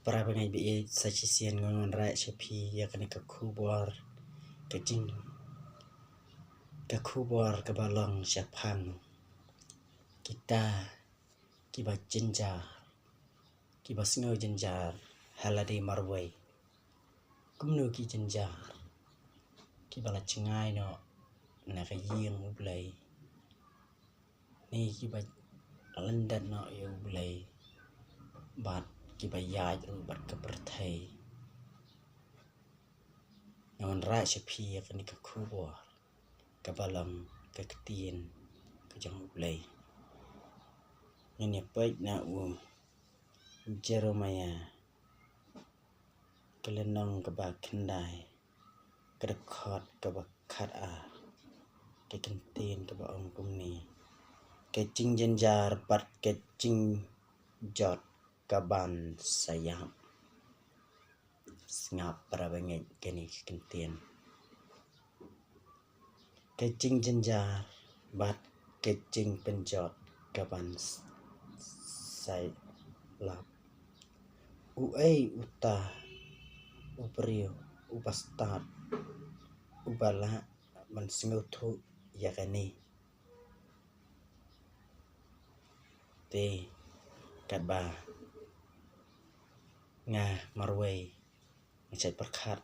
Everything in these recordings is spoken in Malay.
Prabangai bi sajisian ngon ra chapi yakani ka khubor ka jing ka khubor ka balong chapang kita kiba jinjar kiba sngo jinjar haladi marwai kumnu ki jinjar kiba la chingai no na ka yeng ublai ni kiba landan no yo ublai bat kiba yaj ru bat ka perthai ngon ra chapi yakani ka khubor ka balong ka ktien ka jang ublai ni pek na Jeremiah kelenong ka ba kendai ka khot ka ba khat ka kentien ka ba ong kum ni ka jing jenjar pat ka jing jot ka ban sayap ngap prabangai kani kentien ka jing jenjar bat ka jing penjot ka ban sai lap uta uprio upastat ubala man singuthu yakani te kadba nga marwai ngchat perkhat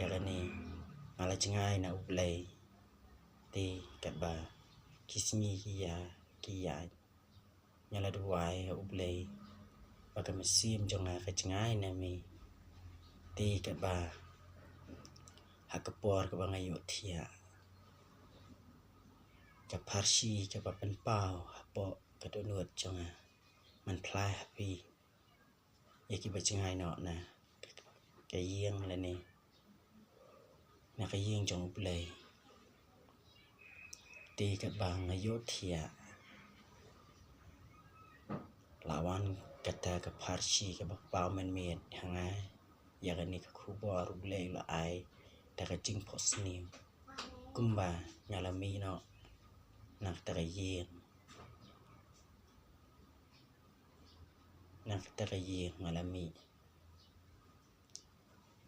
yakani mala chingai na ublai te kadba kismi kiya nyala duai ublai baka mesim jonga ka chingai na mi te kadba hakapor ka bangayo thia ka parsi ka pen pau hapo ka donut jonga man plai happy yaki ba chingai no na ka yeng la ni na ka yeng jong ublai te kadba ngayo thia lawan kata ka parsi ka bakpau men miet hanga yakani ka khubor ublai la ai ta ka jing posni kumba nyalami no nak ta ka yeng nak ta ka yeng malami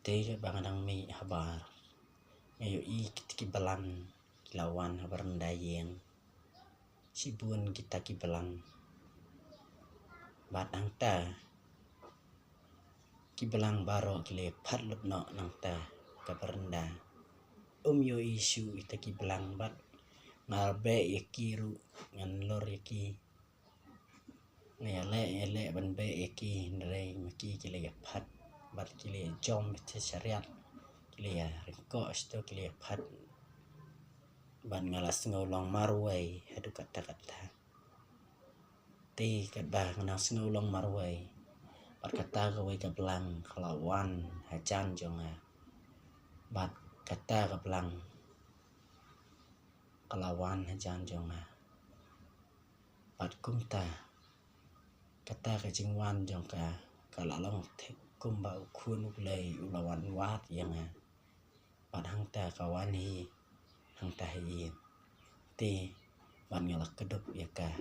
te bangadang mi habar ayo ki balan lawan habar ndayeng sibun kita ki balang bat angta ki balang baro kile phat lut no nangta ka baranda yo isu ita ki balang bat ngalbe yakiru ngan lor yaki ngale ban be yaki ndre maki kile phat bat kile jom te syariat kile ya ko sto kile phat ban ngalas ngolong marwai hadu kata te kadba nganas ngolong marwai bat kata ka wai ka blang kalawan hajan jonga bat kata ka blang kalawan hajan jonga bat kumta kata ka jingwan jongka kalalong thek kumba ukhun ublai ulawan wat yanga bat hangta kawan hi hangta hi te ban ngalak kedup yaka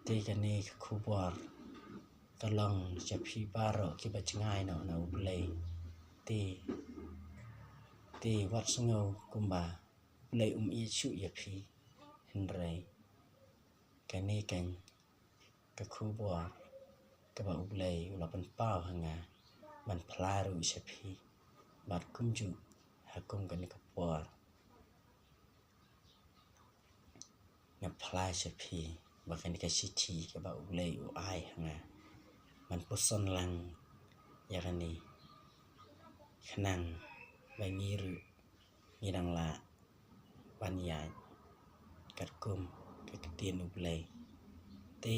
te kani khubor kalong chapi baro ki ba chingai no na ublai te wat sngo kumba ublai ichu yapi hendrai kani kan ka khubor ka ba ublai ulapan pau hanga man plaru chapi bat kumju hakum kani kapor na plai chapi bakani ka city ka ba ublai ai hanga man puson lang yakani khnang bangiru ngidang la banya katkum ka ktien ublai te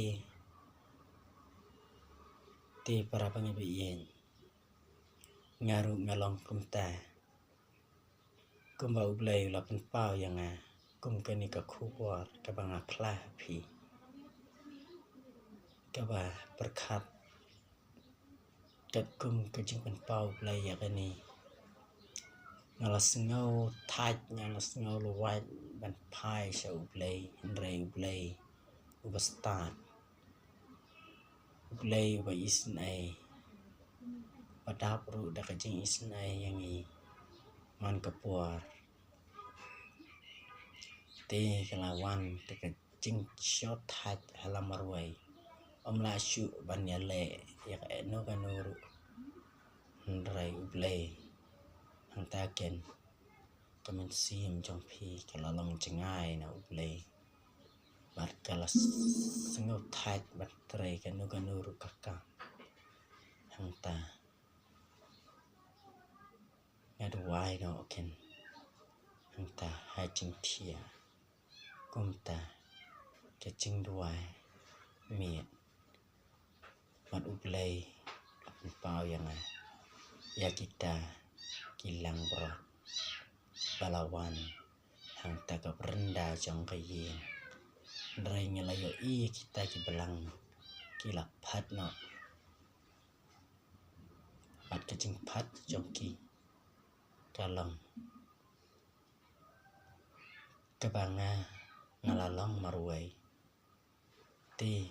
para bangai bi yen ngaru ngalong kumta kumba ublai la pen pau yanga kum kani ka khubor ka banga phla phi ka ba perkhat kat kum ka jing pen pau ublai yakani ngalas ngau thaj ngalas ngau luwai ban phai sa ublai ndrei ublai ubastat Ublay ba isin ay padap ru da kajing isin ay yang i man kapuar te kalawan te kajing shot hat halamarway omla shu banyale yak no kanuru ndrai ublay hang ta ken kamen sim jong phi kalalong jangai na ublay bat kalas sengau tat bat trai kanuru kakka hang ta ngadwai no ken hang ta hajing thia kumta kajing duai miet mat ublay pau yang ya kita kilang berat balawan hang ta ka rendah jong kayin ndrai ngelayo i kita ki belang kilak phat no bat kajing phat jong ki kalong kabanga ngalalong marway ti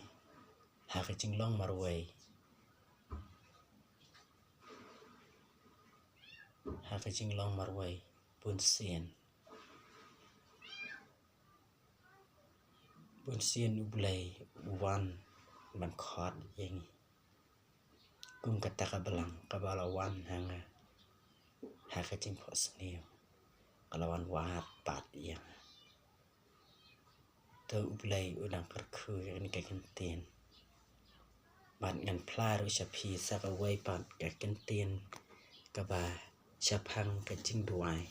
ha kajing long marway ha kajing long marway bun sien ublay wan ban khot yang kum kata ka belang ka balawan hanga ha kajing phos niu kalawan wat pat yang tu ublay udang kerku yang ni kaken tien ban ngan pla ru shapi sak away pat kaken tien ka ba chapang kajing duai